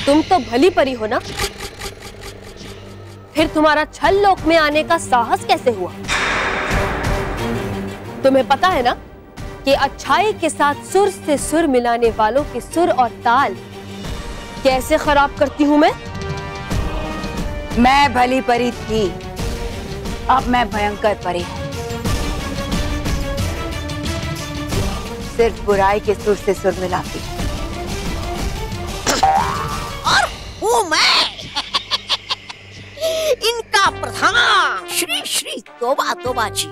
तुम तो भली परी हो ना, फिर तुम्हारा छल लोक में आने का साहस कैसे हुआ? तुम्हें पता है ना कि अच्छाई के साथ सुर से सुर मिलाने वालों के सुर और ताल कैसे खराब करती हूं मैं? मैं भली परी थी, अब मैं भयंकर परी हूं। सिर्फ बुराई के सुर से सुर मिलाती हूं। और हूँ मैं इनका प्रधान श्री श्री तोबा तोबा जी।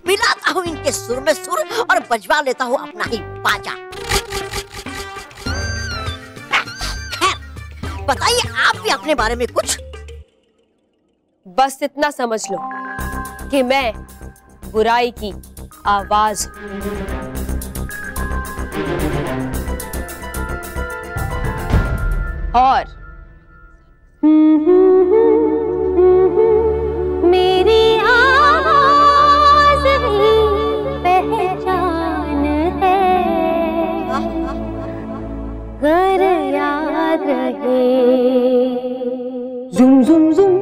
मिलाता हूँ इनके सुर में सुर और बजवा लेता हूँ अपना ही बाजा। खैर बताइए आप भी अपने बारे में कुछ। बस इतना समझ लो कि मैं बुराई की आवाज हूं। और मेरी आवाज पहचान है, घर याद रहे। जुम जुम जुम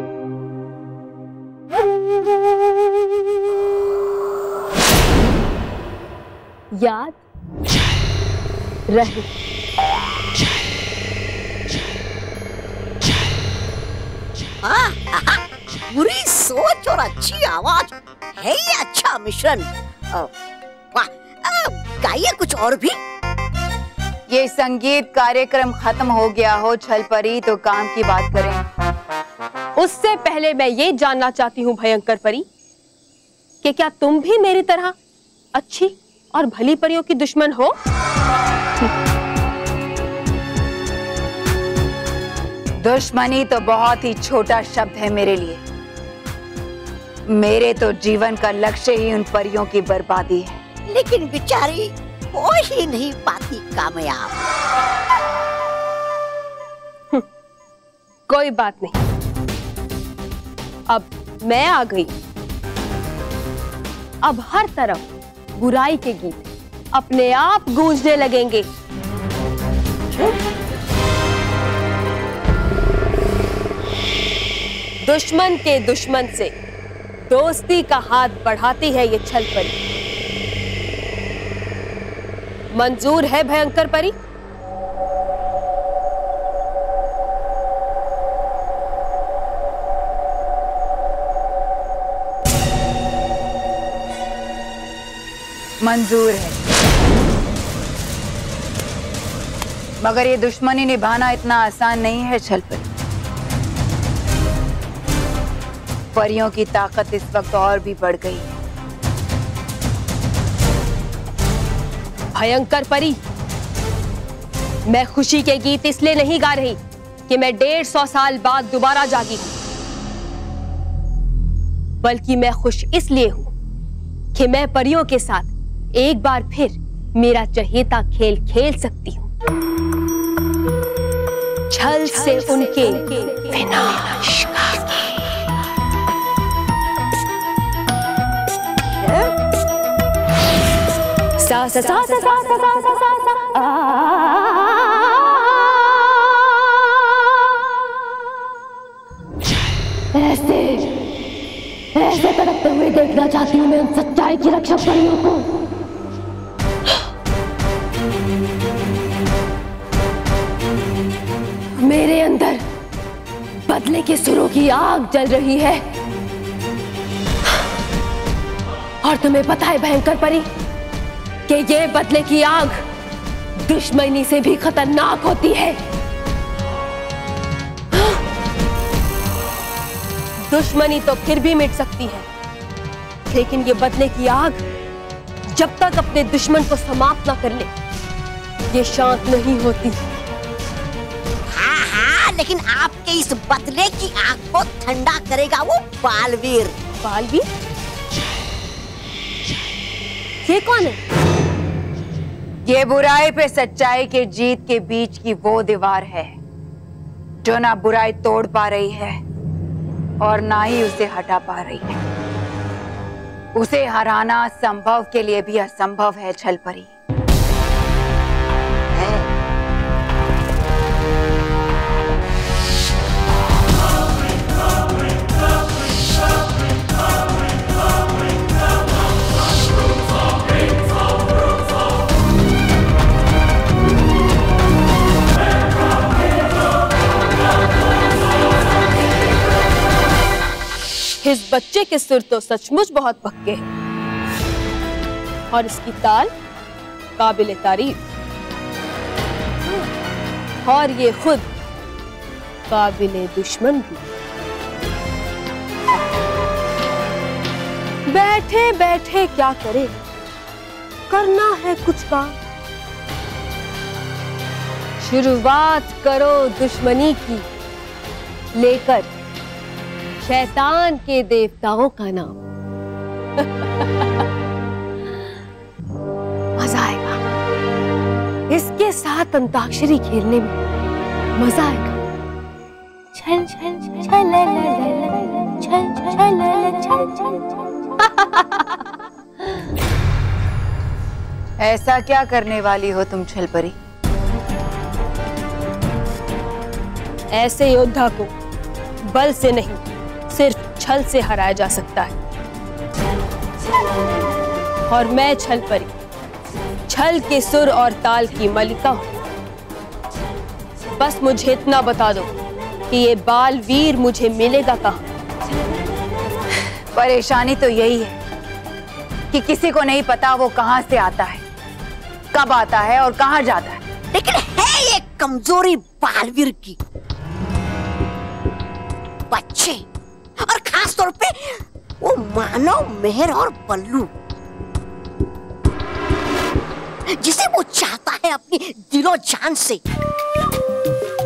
याद रहे। बुरी सोच और अच्छी आवाज है ये अच्छा मिश्रण। वाह, गाइए कुछ और भी। ये संगीत कार्यक्रम खत्म हो गया हो छल परी तो काम की बात करें। उससे पहले मैं ये जानना चाहती हूँ भयंकर परी कि क्या तुम भी मेरी तरह अच्छी और भली परियों की दुश्मन हो? दुश्मनी तो बहुत ही छोटा शब्द है मेरे लिए। मेरे तो जीवन का लक्ष्य ही उन परियों की बर्बादी है। लेकिन बेचारी हो ही नहीं पाती कामयाब। कोई बात नहीं, अब मैं आ गई। अब हर तरफ बुराई के गीत अपने आप गूंजने लगेंगे। दुश्मन के दुश्मन से दोस्ती का हाथ बढ़ाती है ये छल परी। मंजूर है भयंकर परी? मंजूर है, मगर ये दुश्मनी निभाना इतना आसान नहीं है छल परी। परियों की ताकत इस वक्त और भी बढ़ गई है। भयंकर परी, मैं खुशी के गीत इसलिए नहीं गा रही कि मैं 150 साल बाद दोबारा जागी हूं, बल्कि मैं खुश इसलिए हूं कि मैं परियों के साथ एक बार फिर मेरा चहेता खेल खेल सकती हूं। छल से उनके विनाश का। सा सा सा सा सा सा सा सा सा ऐसे ऐसे तड़पते हुए देखना चाहती हूँ मैं उन सच्चाई की रक्षक परियों को। मेरे अंदर बदले के सुरों की आग जल रही है। और तुम्हें पता है भयंकर परी कि ये बदले की आग दुश्मनी से भी खतरनाक होती है। दुश्मनी तो फिर भी मिट सकती है, लेकिन ये बदले की आग जब तक अपने दुश्मन को समाप्त ना कर ले, ये शांत नहीं होती। हाँ हाँ, लेकिन आपके इस बदले की आग को ठंडा करेगा वो बालवीर। बालवीर? ये कौन है? ये बुराई पे सच्चाई के जीत के बीच की वो दीवार है जो ना बुराई तोड़ पा रही है और ना ही उसे हटा पा रही है। उसे हराना संभव के लिए भी असंभव है छल परी। इस बच्चे के सुर तो सचमुच बहुत पक्के हैं और इसकी ताल काबिले तारीफ, और ये खुद काबिले दुश्मन भी। बैठे बैठे क्या करे, करना है कुछ काम। शुरुआत करो दुश्मनी की, लेकर शैतान के देवताओं का नाम। मजा आएगा इसके साथ अंताक्षरी खेलने में, मजा आएगा। छल छल छल छल छल छल छल। ऐसा क्या करने वाली हो तुम छलपरी? ऐसे योद्धा को बल से नहीं, सिर्फ छल से हराया जा सकता है। और मैं छलपरी, छल के सुर और ताल की मलिका हूं। बस मुझे इतना बता दो कि ये बालवीर मुझे मिलेगा कहां? परेशानी तो यही है कि किसी को नहीं पता वो कहां से आता है, कब आता है और कहां जाता है। लेकिन है ये कमजोरी बालवीर की। बच्चे और खास तौर पे वो मानव, मेहर और बल्लू, जिसे वो चाहता है अपनी दिलो जान से।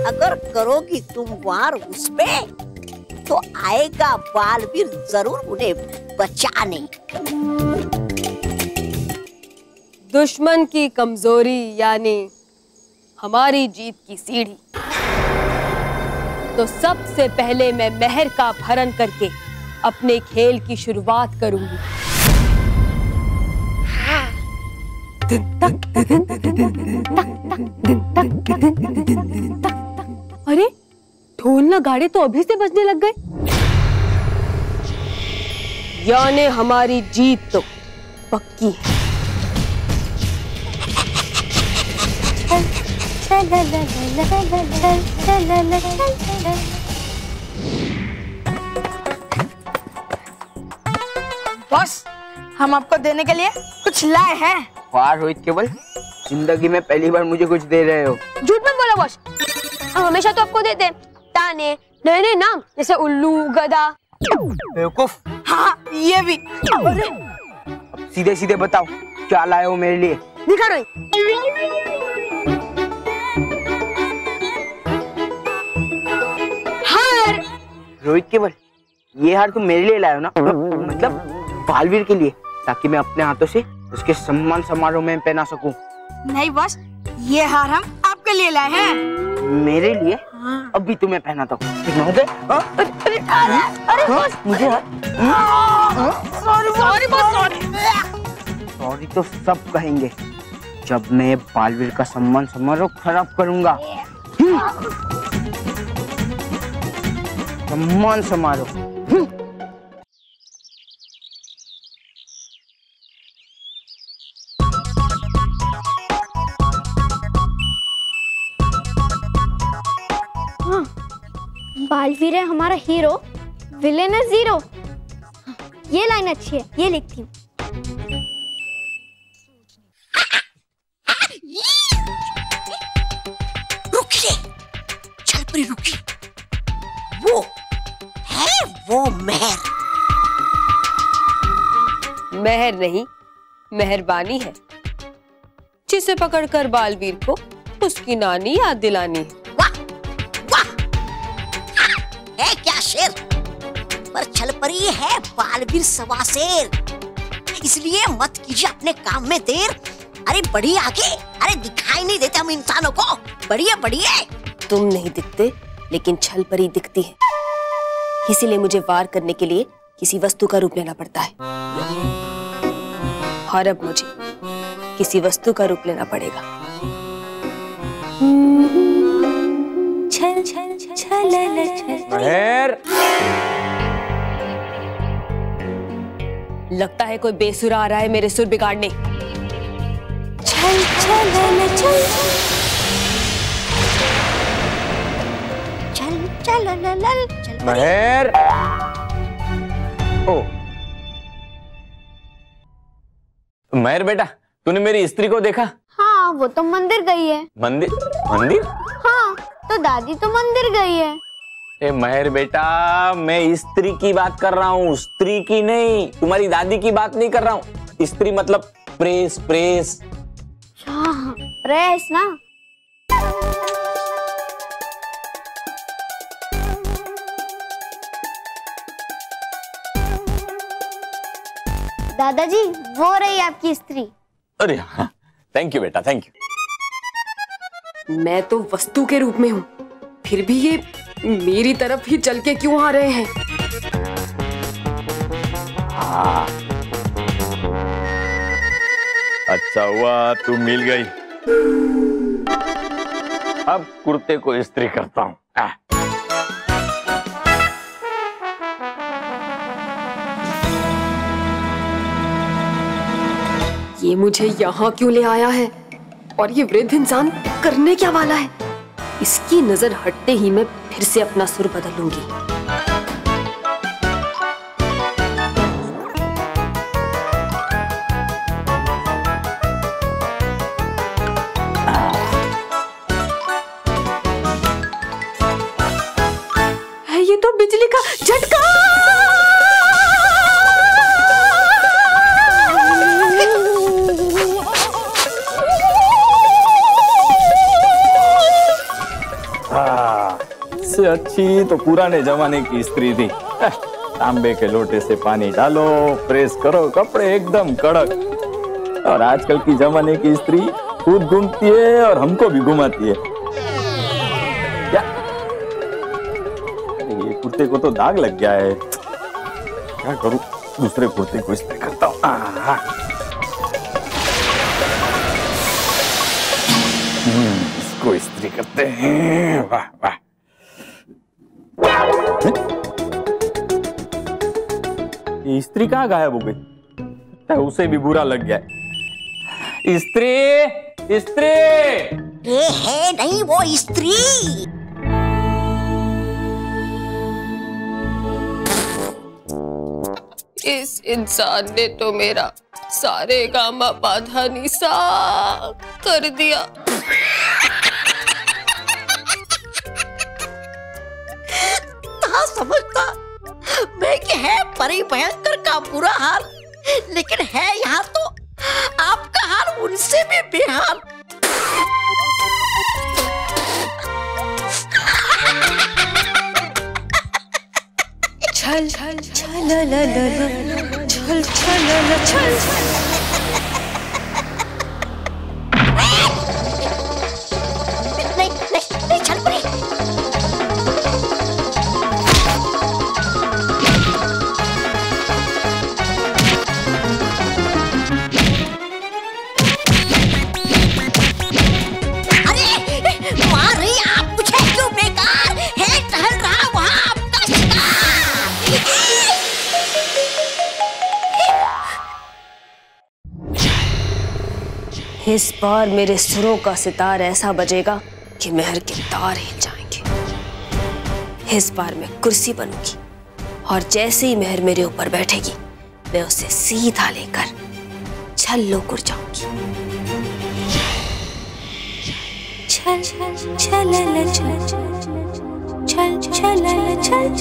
अगर करोगी तुम वार उसपे तो आएगा बालवीर जरूर उन्हें बचाने। दुश्मन की कमजोरी यानी हमारी जीत की सीढ़ी। तो सबसे पहले मैं मेहर का अपहरण करके अपने खेल की शुरुआत करूंगी। अरे ढोल नगाड़े तो अभी से बजने लग गए, यानी हमारी जीत तो पक्की है। बॉस, हम आपको देने के लिए कुछ लाए हैं। वाह रोहित केवल, जिंदगी में पहली बार मुझे कुछ दे रहे हो। झूठ मत बोलो बॉस, हम हमेशा तो आपको देते हैं ताने, नए नए नाम, जैसे उल्लू, गधा। बेवकूफ। हाँ, ये भी। अरे सीधे सीधे बताओ क्या लाए हो मेरे लिए? दिखा रोहित। हार। रोहित केवल, ये हार तुम मेरे लिए लाए हो ना? मतलब बालवीर के लिए, ताकि मैं अपने हाथों से उसके सम्मान समारोह में पहना सकूं। नहीं बॉस, ये हार हम आपके लिए लाए हैं। मेरे लिए? हाँ। अभी तुम्हें पहनाता हूँ। अरे बॉस, मुझे सॉरी बॉस, सॉरी। सॉरी तो सब कहेंगे जब मैं बालवीर का सम्मान समारोह खराब करूंगा। सम्मान समारोह। बालवीर है हमारा हीरो, विलेन है जीरो। ये लाइन अच्छी है, ये लिखती हूँ। रुकिए, छलपरी रुकिए। वो है वो मेहर। मेहर नहीं, मेहरबानी है, जिसे पकड़कर बालवीर को उसकी नानी याद दिलानी है। है क्या शेर, पर छलपरी है बालवीर सवा शेर, इसलिए मत कीजिए अपने काम में देर। अरे बढ़िए आगे, अरे दिखाई नहीं देते हम इंसानों को। बढ़िए बढ़िए। तुम नहीं दिखते, लेकिन छलपरी दिखती है, इसीलिए मुझे वार करने के लिए किसी वस्तु का रूप लेना पड़ता है। और अब मुझे किसी वस्तु का रूप लेना पड़ेगा। छल छल छल मेहर। लगता है कोई बेसुरा आ रहा है मेरे सुर बिगाड़ने। छल छल छल चल चल चल। मेहर। ओ महर बेटा, तूने मेरी स्त्री को देखा? हाँ, वो तो मंदिर गई है। मंदिर? मंदिर? हाँ, तो दादी तो मंदिर गई है। ए महर बेटा, मैं स्त्री की बात कर रहा हूँ, स्त्री की नहीं, तुम्हारी दादी की बात नहीं कर रहा हूँ। स्त्री मतलब प्रेस। प्रेस प्रेस ना। दादाजी, वो रही आपकी स्त्री। अरे हाँ, थैंक यू बेटा, थैंक यू। मैं तो वस्तु के रूप में हूँ, फिर भी ये मेरी तरफ ही चल के क्यों आ रहे हैं? अच्छा हुआ तू मिल गई। अब कुर्ते को इस्त्री करता हूँ। ये मुझे यहाँ क्यों ले आया है? और ये वृद्ध इंसान करने क्या वाला है? इसकी नजर हटते ही मैं फिर से अपना सुर बदलूंगी। ये तो बिजली का झटका। इससे अच्छी तो पुराने जमाने की स्त्री थी। तांबे के लोटे से पानी डालो, प्रेस करो, कपड़े एकदम कड़क। और आजकल की जमाने की स्त्री खुद घूमती है और हमको भी घुमाती है। क्या? ये कुर्ते को तो दाग लग गया है, क्या करूं? दूसरे कुर्ते को इस्त्री करता हूँ। इसको इस्त्री करते हैं। वाह वाह। ये स्त्री कहाँ गायब हो गई? उसे भी बुरा लग गया। स्त्री, स्त्री। ये है नहीं वो स्त्री। इस इंसान ने तो मेरा सारे गामा पाधा निसा कर दिया। कहाँ समझता मैं कि है परी भयंकर का बुरा हाल, लेकिन है यहाँ तो आपका हाल उनसे भी बेहाल। छल छल छल ल ल ल छल छल ल छल। नहीं छल परी। इस बार मेरे सुरों का सितार ऐसा बजेगा कि महर के तार हिल जाएंगे। इस बार मैं कुर्सी बनूंगी और जैसे ही महर मेरे ऊपर बैठेगी मैं उसे सीधा लेकर छल्लो कुर जाऊंगी। छल छल छल ल छल छल छल ल छल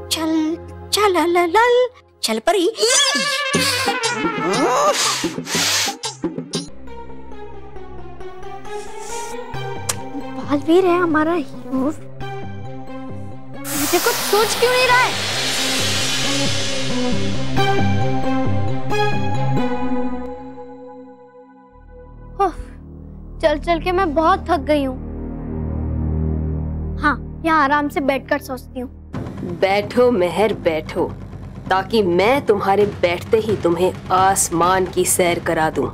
चल चल ल चल परी। बालवीर है हमारा हीरो। मुझे कुछ सोच क्यों नहीं रहा है? चल चल के मैं बहुत थक गई हूँ। हाँ, यहाँ आराम से बैठकर सोचती हूँ। बैठो महर बैठो, ताकि मैं तुम्हारे बैठते ही तुम्हें आसमान की सैर करा दूं।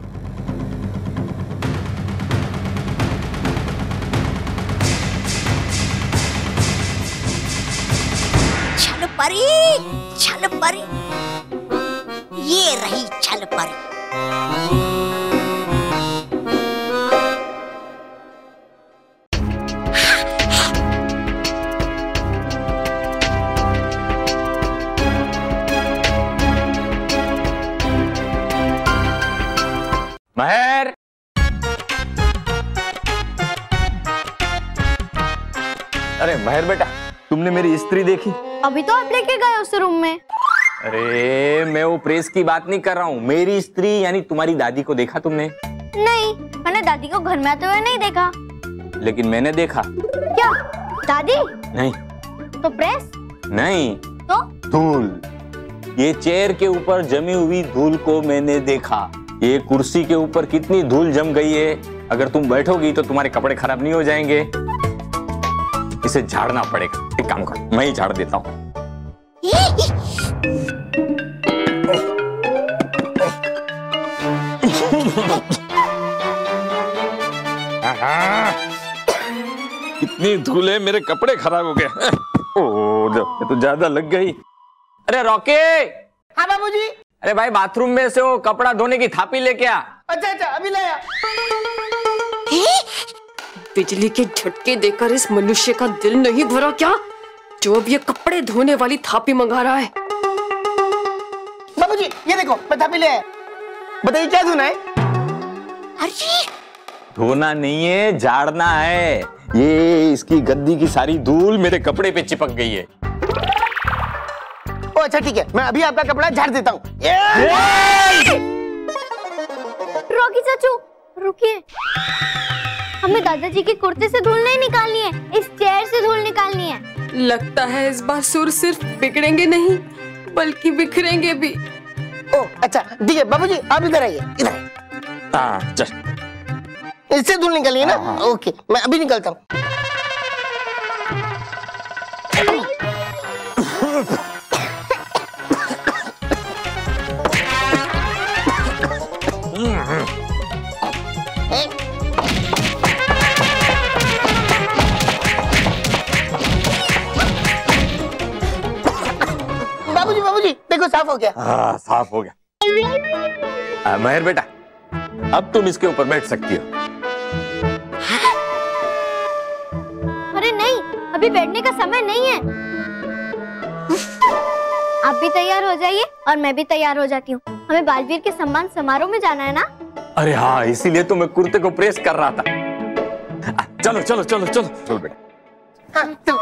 छल परी, ये रही छल परी। अरे महर बेटा, तुमने मेरी स्त्री देखी? अभी तो आप लेके गए उस रूम में। अरे मैं वो प्रेस की बात नहीं कर रहा हूँ, मेरी स्त्री यानी तुम्हारी दादी को देखा तुमने? नहीं, मैंने दादी को घर में आते हुए नहीं देखा। लेकिन मैंने देखा। क्या? दादी? नहीं। तो प्रेस? नहीं। तो? धूल। ये चेयर के ऊपर जमी हुई धूल को मैंने देखा। ये कुर्सी के ऊपर कितनी धूल जम गई है, अगर तुम बैठोगी तो तुम्हारे कपड़े खराब नहीं हो जाएंगे। इसे झाड़ना पड़ेगा। एक काम करो, मैं ही झाड़ देता हूँ। कितनी धूल है, मेरे कपड़े खराब हो गए। ओह, तो ज्यादा लग गई। अरे रॉकी। हाँ बाबूजी। अरे भाई, बाथरूम में से वो कपड़ा धोने की थापी लेके आ। अच्छा अच्छा, अभी लाया। बिजली के झटके देकर इस मनुष्य का दिल नहीं भरा क्या, जो अब ये कपड़े धोने वाली थापी मंगा रहा है। बाबूजी ये देखो, मैं थापी ले आया। बताइए क्या धोना है? अरे धोना नहीं है, झाड़ना है। ये इसकी गद्दी की सारी धूल मेरे कपड़े पे चिपक गई है। ओ अच्छा ठीक है, मैं अभी आपका कपड़ा झाड़ देता हूँ। रॉकी चाचू रुकिए, हमें दादाजी के कुर्ते से धूल नहीं निकालनी है, इस चेयर से धूल निकालनी है। लगता है इस बार सुर सिर्फ बिगड़ेंगे नहीं बल्कि बिखरेंगे भी। ओ अच्छा ठीक है बाबूजी, आप इधर आइए, इधर। हाँ चल। इससे धूल निकाली है ना? ओके, मैं अभी निकलता हूँ। बाबूजी बाबूजी देखो, साफ हो गया। हाँ साफ हो गया। महर बेटा, अब तुम इसके ऊपर बैठ सकती हो। अरे नहीं, अभी बैठने का समय नहीं है। आप भी तैयार हो जाइए और मैं भी तैयार हो जाती हूँ, हमें बालवीर के सम्मान समारोह में जाना है ना। अरे हाँ, इसीलिए तो मैं कुर्ते को प्रेस कर रहा था। चलो चलो चलो चलो चलो बेटा। हाँ, चलो।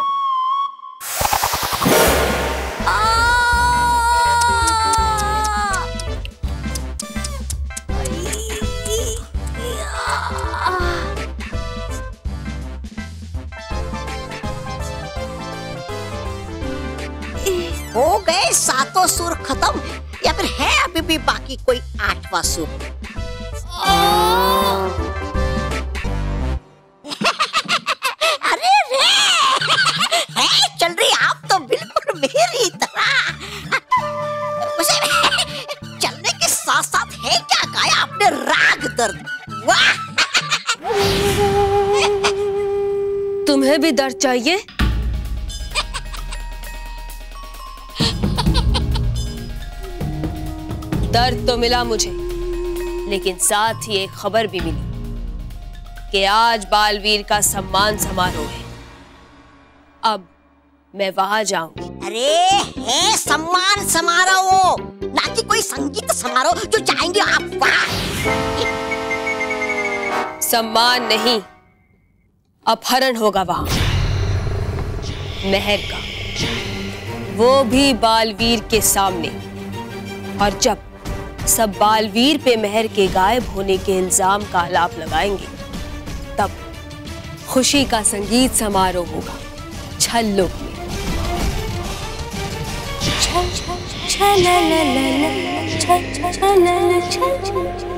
हो गए सातों सुर खत्म, या फिर है अभी भी बाकी कोई आठवां सुर? अरे रे है चल रही, आप तो बिल्कुल मेरी तरह। उसे चलने के साथ साथ है क्या गाया आपने, राग दर्द। वाह! तुम्हें भी दर्द चाहिए? दर्द तो मिला मुझे, लेकिन साथ ही एक खबर भी मिली कि आज बालवीर का सम्मान समारोह है। अब मैं वहां जाऊंगी। अरे है सम्मान समारोह, ना कि कोई संगीत समारोह जो जाएंगे आप वहां। सम्मान नहीं, अपहरण होगा वहां महर का, वो भी बालवीर के सामने। और जब सब बालवीर पे महर के गायब होने के इल्जाम का आलाप लगाएंगे, तब खुशी का संगीत समारोह होगा छल्लोक में। छल छल छल छल छल छल छल छल छल।